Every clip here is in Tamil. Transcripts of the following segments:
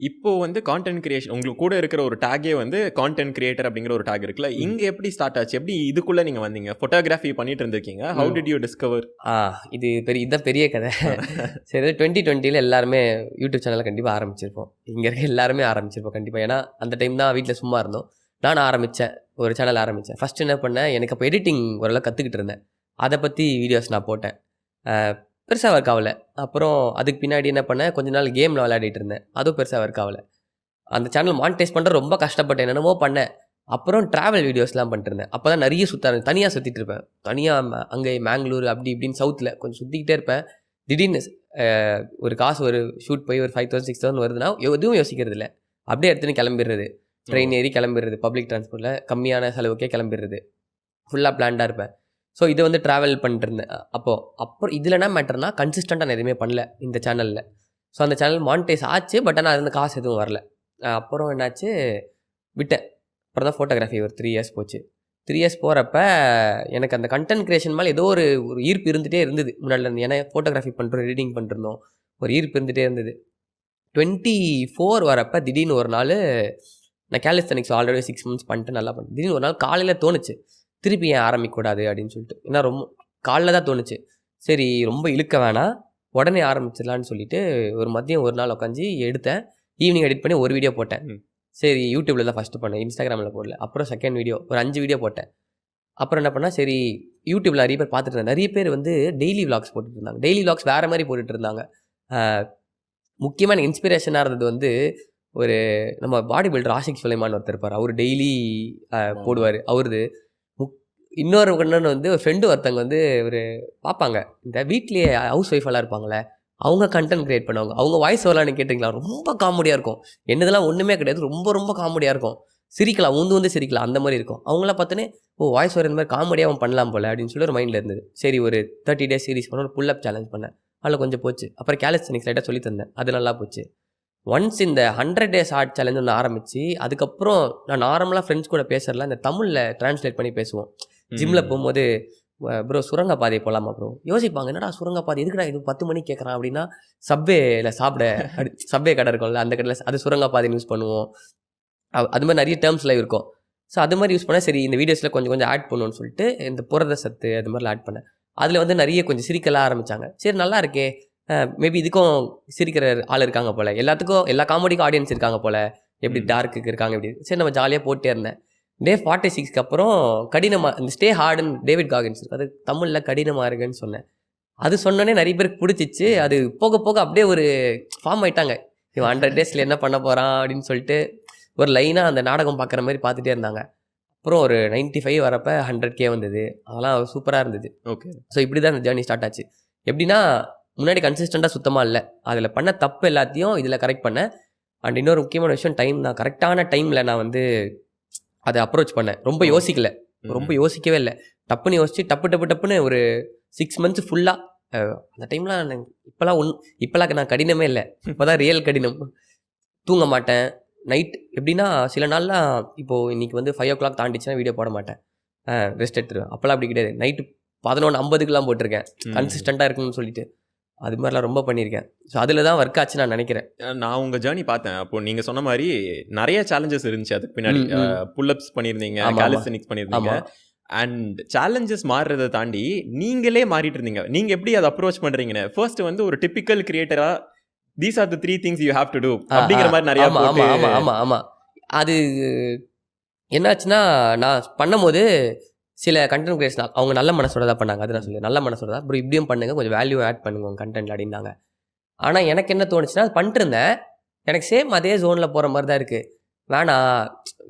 இப்போ வந்து கான்டென்ட் கிரியேஷன் உங்களுக்கு கூட இருக்கிற ஒரு டேகே வந்து கான்டென்ட் கிரியேட்டர் அப்படிங்கிற ஒரு டேக் இருக்குல்ல, இங்க எப்படி ஸ்டார்ட் ஆச்சு? எப்படி இதுக்குள்ள நீங்க வந்தீங்க? ஃபோட்டோகிராஃபி பண்ணிட்டு இருந்திருக்கீங்க. How did you discover? இது இதுதான் பெரிய கதை. சரி, 2020 எல்லாருமே யூடியூப் சேனலை கண்டிப்பாக ஆரம்பிச்சிருப்போம். இங்கே இருக்க எல்லாருமே ஆரம்பிச்சிருப்போம் கண்டிப்பாக. ஏன்னா அந்த டைம் தான் வீட்டில் சும்மா இருந்தோம். நானும் ஆரம்பித்தேன், ஒரு சேனல் ஆரம்பித்தேன். ஃபஸ்ட் என்ன பண்ணேன், எனக்கு அப்போ எடிட்டிங் ஓரளவு கற்றுக்கிட்டு இருந்தேன். அதை பற்றி வீடியோஸ் நான் போட்டேன். பெருசாக ஒர்க் ஆகலை. அப்புறம் அதுக்கு பின்னாடி என்ன பண்ணேன், கொஞ்ச நாள் கேமில் விளையாடிட்டு இருந்தேன். அதுவும் பெருசாக ஒர்க் ஆகலை. அந்த சேனல் மானிட்டைஸ் பண்ணுற ரொம்ப கஷ்டப்பட்டேன், என்னென்னமோ பண்ணேன். அப்புறம் ட்ராவல் வீடியோஸ்லாம் பண்ணிட்டுருந்தேன். அப்போ தான் நிறைய தனியாக சுற்றிட்டு இருப்பேன். தனியாக அங்கே மேங்களூர் அப்படி இப்படின்னு சவுத்தில் கொஞ்சம் சுற்றிக்கிட்டே இருப்பேன். திடீர்னு ஒரு காசு ஒரு ஷூட் போய் ஒரு 5000 6000 வருதுன்னா எதுவும் யோசிக்கிறது இல்லை, அப்படியே எடுத்துன்னு கிளம்பிடுறது. ட்ரெயின் ஏறி கிளம்பிடுறது, பப்ளிக் டிரான்ஸ்போர்ட்டில் கம்மியான செலவுக்கே கிளம்பிடுறது. ஃபுல்லாக பிளான்டாக இருப்பேன். ஸோ இதை வந்து ட்ராவல் பண்ணிட்டு இருந்தேன். அப்புறம் இதில் என்ன மேட்டர்னா, கன்சிஸ்டண்ட்டாக நான் எதுவுமே பண்ணல இந்த சேனலில். ஸோ அந்த சேனல் மானிட்டைஸ் ஆச்சு, பட் ஆனால் அது காசு எதுவும் வரல. அப்புறம் என்னாச்சு, விட்டேன். அப்புறம் தான் ஃபோட்டோகிராஃபி ஒரு 3 இயர்ஸ் போச்சு. 3 இயர்ஸ் போகிறப்ப எனக்கு அந்த கண்டென்ட் க்ரியேஷன் மேலே ஏதோ ஒரு ஈர்ப்பு இருந்துகிட்டே இருந்தது முன்னாடிலேருந்து. ஏன்னா ஃபோட்டோகிராஃபி பண்ணுறோம், எடிட்டிங் பண்ணிருந்தோம், ஒரு ஈர்ப்பு இருந்துகிட்டே இருந்தது. 24 வரப்போ திடீர்னு ஒரு நாள், நான் கேலிஸ்தனிக்ஸ் ஆல்ரெடி 6 months பண்ணிட்டு நல்லா பண்ணேன். திடீர்னு ஒரு நாள் காலையில் தோணுச்சு, திருப்பி ஏன் ஆரம்பிக்கக்கூடாது அப்படின்னு சொல்லிட்டு. ஏன்னா ரொம்ப காலைல தான் தோணுச்சு. சரி, ரொம்ப இழுக்க வேணாம், உடனே ஆரம்பிச்சிடலான்னு சொல்லிட்டு ஒரு மதியம் ஒரு நாள் உட்காந்து எடுத்தேன். ஈவினிங் எடிட் பண்ணி ஒரு வீடியோ போட்டேன். சரி, யூடியூப்பில் தான் ஃபஸ்ட்டு பண்ணேன், இன்ஸ்டாகிராமில் போடல. அப்புறம் செகண்ட் வீடியோ ஒரு 5 வீடியோ போட்டேன். அப்புறம் என்ன பண்ணால், சரி யூடியூப்பில் நிறைய பேர் பார்த்துட்டு இருந்தாங்க. நிறைய பேர் வந்து டெய்லி விளாக்ஸ் போட்டுட்டு இருந்தாங்க. டெய்லி விளாக்ஸ் வேறு மாதிரி போட்டுட்டு இருந்தாங்க. முக்கியமாக எனக்கு இன்ஸ்பிரேஷனாக இருந்தது வந்து, ஒரு நம்ம பாடி பில்டர் ஆஷிக் சுலைமான் ஒருத்தர் இருப்பார். அவர் டெய்லி போடுவார். அவருது இன்னொரு வந்து ஒரு ஃப்ரெண்டு ஒருத்தங்க வந்து ஒரு பார்ப்பாங்க, இந்த வீட்லேயே ஹவுஸ் ஒய்ஃபெல்லாம் இருப்பாங்களே, அவங்க கண்டென்ட் க்ரியேட் பண்ணுவாங்க. அவங்க வாய்ஸ் வரலான்னு கேட்டிங்களா, ரொம்ப காமெடியாக இருக்கும். என்னதெல்லாம் ஒன்றுமே கிடையாது, ரொம்ப ரொம்ப காமெடியாக இருக்கும். சிரிக்கலாம், வந்து சிரிக்கலாம், அந்த மாதிரி இருக்கும். அவங்களாம் பார்த்தோன்னே, வாய்ஸ் வர இந்த மாதிரி காமெடியாக பண்ணலாம் போல் அப்படின்னு சொல்லி ஒரு மைண்டில் இருந்தது. சரி, ஒரு 30 days சீரிஸ் பண்ண ஒரு புல் அப் சேலஞ்ச் பண்ணேன். அதில் கொஞ்சம் போச்சு. அப்புறம் கேலிஸ்தனிக்ஸ் லைட்டாக சொல்லி தந்தேன், அது நல்லா போச்சு. ஒன்ஸ் இந்த 100 days ஆர்ட் சேலஞ்ச் ஒன்று ஆரம்பித்து, அதுக்கப்புறம் நான் நார்மலாக ஃப்ரெண்ட்ஸ் கூட பேசுகிறல இந்த தமிழில் ட்ரான்ஸ்லேட் பண்ணி பேசுவோம். ஜிம்மில் போகும்போது, ப்ரோ சுரங்கப்பாதை போகலாமா ப்ரோ, யோசிப்பாங்க, என்னடா சுரங்கப்பாதை எதுக்குடா இது 10 மணிக்கு கேட்குறான் அப்படின்னா, சப்வேல சப்வே கடை இருக்கும்ல, அந்த கடையில் அது சுரங்கப்பாதைன்னு யூஸ் பண்ணுவோம். அது மாதிரி நிறைய டேர்ம்ஸ்லாம் இருக்கும். ஸோ அது மாதிரி யூஸ் பண்ணால், சரி இந்த வீடியோஸில் கொஞ்சம் கொஞ்சம் ஆட் பண்ணுவோன்னு சொல்லிட்டு இந்த புரத சத்து அது மாதிரிலாம் ஆட் பண்ணேன். அதில் வந்து நிறைய கொஞ்சம் சிரிக்கலாம் ஆரம்பித்தாங்க. சரி நல்லா இருக்கே, மேபி இதுக்கும் சிரிக்கிற ஆள் இருக்காங்க போல், எல்லாத்துக்கும் எல்லா காமெடிக்கும் ஆடியன்ஸ் இருக்காங்க போல், எப்படி டார்க்குக்கு இருக்காங்க எப்படி. சரி, நம்ம ஜாலியாக போட்டே இருந்தேன். டே 46க்கு அப்புறம் கடினமாக இந்த ஸ்டே ஹார்டுன்னு டேவிட் காகின்ஸ் இருக்கு, அது தமிழில் கடினமாக இருக்குன்னு சொன்னேன். அது சொன்னோன்னே நிறைய பேருக்கு பிடிச்சிச்சு. அது போக போக அப்படியே ஒரு ஃபார்ம் ஆகிட்டாங்க, இவன் 100 days என்ன பண்ண போகிறான் அப்படின்னு சொல்லிட்டு ஒரு லைனாக அந்த நாடகம் பார்க்குற மாதிரி பார்த்துட்டே இருந்தாங்க. அப்புறம் ஒரு 95 வரப்போ 100K வந்தது. அதெல்லாம் சூப்பராக இருந்தது. ஓகே. ஸோ இப்படி தான் இந்த ஜேர்னி ஸ்டார்ட் ஆச்சு. எப்படின்னா, முன்னாடி கன்சிஸ்டண்ட்டாக சுத்தமாக இல்லை, அதில் பண்ண தப்பு எல்லாத்தையும் இதில் கரெக்ட் பண்ணேன். அண்ட் இன்னொரு முக்கியமான விஷயம், டைம். நான் கரெக்டான டைமில் நான் வந்து அதை அப்ரோச் பண்ணேன். ரொம்ப யோசிக்கலை, ரொம்ப யோசிக்கவே இல்லை. டப்புன்னு யோசிச்சு டப்புன்னு ஒரு 6 months ஃபுல்லாக. அந்த டைம்லாம் இப்போலாம் நான் கடினமே இல்லை, இப்போ தான் ரியல் கடினம். தூங்க மாட்டேன் நைட். எப்படின்னா, சில நாள்லாம் இப்போது இன்றைக்கி வந்து 5 o'clock தாண்டிச்சுன்னா வீடியோ போட மாட்டேன், ரெஸ்ட் எடுத்துருவேன். அப்போல்லாம் அப்படி கிடையாது, நைட்டு 11:50க்குலாம் போட்டிருக்கேன், கன்சிஸ்டண்ட்டாக இருக்குன்னு சொல்லிட்டு. அது மாதிரிலாம் ரொம்ப பண்ணியிருக்கேன். ஸோ அதில் தான் ஒர்க் ஆச்சு நான் நினைக்கிறேன். நான் உங்கள் ஜேர்னி பார்த்தேன். அப்போது நீங்கள் சொன்ன மாதிரி நிறைய சேலஞ்சஸ் இருந்துச்சு அதுக்கு பின்னாடி. புல்லப்ஸ் பண்ணியிருந்தீங்க, கேலிஸ்தனிக்ஸ் பண்ணியிருந்தீங்க. அண்ட் சேலஞ்சஸ் மாறுறதை தாண்டி நீங்களே மாறிட்டு இருந்தீங்க. நீங்கள் எப்படி அதை அப்ரோச் பண்ணுறீங்கன்னு, ஃபர்ஸ்ட் வந்து ஒரு typical கிரியேட்டராக these are the 3 things you have to do அப்படிங்கிற மாதிரி நிறைய. ஆமாம். அது என்னாச்சுன்னா, நான் பண்ணும்போது சில கண்டென்ட் கிரியேஷன் அவங்க நல்ல மனசோட தான் பண்ணாங்க. அது நான் சொல்லி நல்ல மனசோட தான், அப்புறம் இப்படியும் பண்ணுங்க, கொஞ்சம் வேல்யூ ஆட் பண்ணுங்க உங்கள் கண்டென்ட் அப்படின்னாங்க. ஆனால் எனக்கு என்ன தோணுச்சுன்னா, அது பண்ணிட்டு இருந்தேன், எனக்கு சேம் அதே ஜோனில் போகிற மாதிரி தான் இருக்குது. வேணாம்,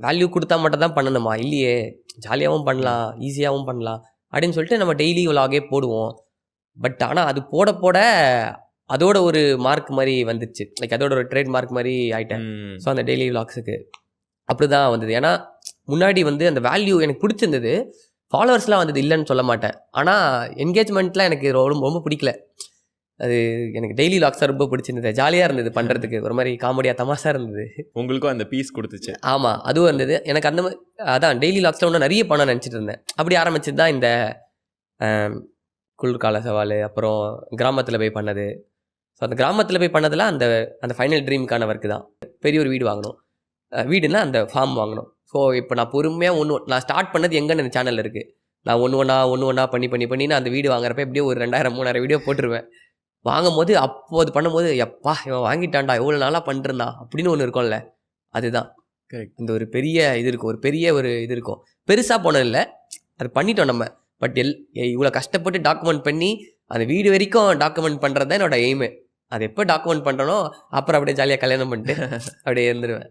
வேல்யூ கொடுத்தா மட்டும் தான் பண்ணணுமா, இல்லையே ஜாலியாகவும் பண்ணலாம், ஈஸியாகவும் பண்ணலாம் அப்படின்னு சொல்லிட்டு நம்ம டெய்லி விலாகே போடுவோம். பட் ஆனால் அது போட அதோட ஒரு மார்க் மாதிரி வந்துச்சு, லைக் அதோட ஒரு ட்ரேட் மார்க் மாதிரி ஆகிட்டேன். ஸோ அந்த டெய்லி விலாக்ஸுக்கு அப்படி தான் வந்தது. ஏன்னா முன்னாடி வந்து அந்த வேல்யூ எனக்கு பிடிச்சிருந்தது, ஃபாலோவர்ஸ்லாம் வந்தது இல்லைன்னு சொல்ல மாட்டேன். ஆனால் என்கேஜ்மெண்ட்லாம் எனக்கு ரொம்ப பிடிக்கல. அது எனக்கு டெய்லி விலாக்ஸ் ரொம்ப பிடிச்சிருந்தது, ஜாலியாக இருந்தது பண்ணுறதுக்கு, ஒரு மாதிரி காமெடியாக தமாஷாக இருந்தது. உங்களுக்கும் அந்த பீஸ் கொடுத்துச்சு. ஆமாம், அதுவும் இருந்தது எனக்கு. அந்த மாதிரி அதான் டெய்லி விலாக்ஸில் ஒன்றும் நிறைய பண்ண நினச்சிட்டு இருந்தேன். அப்படி ஆரம்பிச்சது தான் இந்த குளிர்கால சவால், அப்புறம் கிராமத்தில் போய் பண்ணது, ஸோ அந்த கிராமத்தில் போய் பண்ணதில் அந்த அந்த ஃபைனல் ட்ரீமுக்கான ஒர்க்கு தான். பெரிய ஒரு வீடு வாங்கணும், வீடுனா அந்த ஃபார்ம் வாங்கணும். ஸோ இப்போ நான் பொறுமையாக நான் ஸ்டார்ட் பண்ணது எங்கன்னு இந்த சேனலில் இருக்குது. நான் ஒன்று ஒன்றா பண்ணி நான் அந்த வீடு வாங்குறப்ப எப்படியோ ஒரு 2000-3000 வீடியோ போட்டுருவேன். வாங்கும்போது அப்போது பண்ணும்போது எப்பா இவன் வாங்கிட்டான்டா எவ்வளோ நாளாக பண்ணிருந்தா அப்படின்னு ஒன்று இருக்கும்ல, அதுதான் இந்த ஒரு பெரிய இது இருக்கும், ஒரு பெரிய ஒரு இது இருக்கும். பெருசாக போனது இல்லை, அது பண்ணிட்டோம் நம்ம. பட் இவ்வளோ கஷ்டப்பட்டு டாக்குமெண்ட் பண்ணி அந்த வீடு வரைக்கும் டாக்குமெண்ட் பண்ணுறது தான் என்னோட எய்மு. அது எப்போ டாக்குமெண்ட் பண்ணுறனோ அப்புறம் அப்படியே ஜாலியாக கல்யாணம் பண்ணிட்டு அப்படியே இருந்துருவேன்.